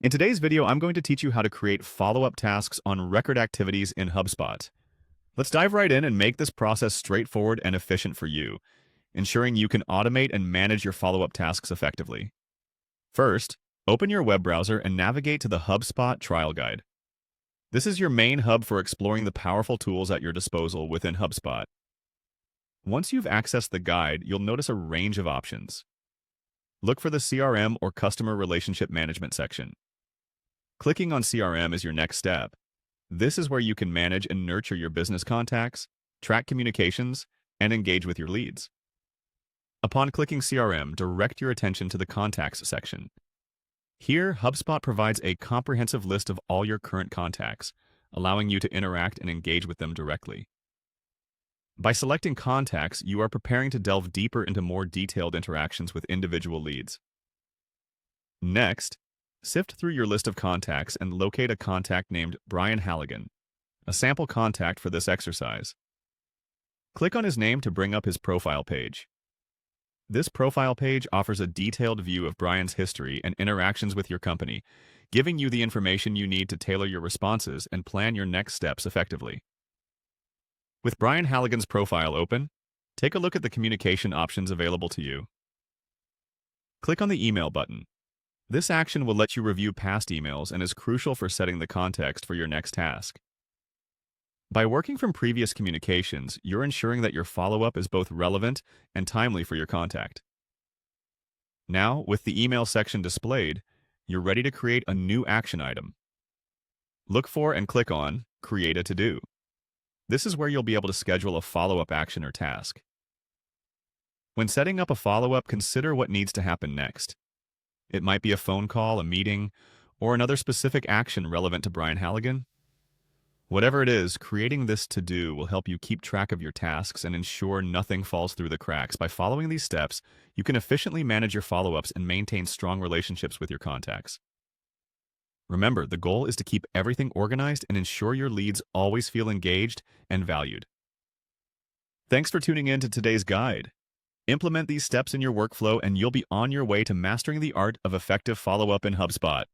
In today's video, I'm going to teach you how to create follow-up tasks on record activities in HubSpot. Let's dive right in and make this process straightforward and efficient for you, ensuring you can automate and manage your follow-up tasks effectively. First, open your web browser and navigate to the HubSpot trial guide. This is your main hub for exploring the powerful tools at your disposal within HubSpot. Once you've accessed the guide, you'll notice a range of options. Look for the CRM or Customer Relationship Management section. Clicking on CRM is your next step. This is where you can manage and nurture your business contacts, track communications, and engage with your leads. Upon clicking CRM, direct your attention to the Contacts section. Here, HubSpot provides a comprehensive list of all your current contacts, allowing you to interact and engage with them directly. By selecting Contacts, you are preparing to delve deeper into more detailed interactions with individual leads. Next, sift through your list of contacts and locate a contact named Brian Halligan, a sample contact for this exercise. Click on his name to bring up his profile page. This profile page offers a detailed view of Brian's history and interactions with your company, giving you the information you need to tailor your responses and plan your next steps effectively. With Brian Halligan's profile open, take a look at the communication options available to you. Click on the Email button. This action will let you review past emails and is crucial for setting the context for your next task. By working from previous communications, you're ensuring that your follow-up is both relevant and timely for your contact. Now, with the email section displayed, you're ready to create a new action item. Look for and click on Create a To-Do. This is where you'll be able to schedule a follow-up action or task. When setting up a follow-up, consider what needs to happen next. It might be a phone call, a meeting, or another specific action relevant to Brian Halligan. Whatever it is, creating this to-do will help you keep track of your tasks and ensure nothing falls through the cracks. By following these steps, you can efficiently manage your follow-ups and maintain strong relationships with your contacts. Remember, the goal is to keep everything organized and ensure your leads always feel engaged and valued. Thanks for tuning in to today's guide. Implement these steps in your workflow and you'll be on your way to mastering the art of effective follow-up in HubSpot.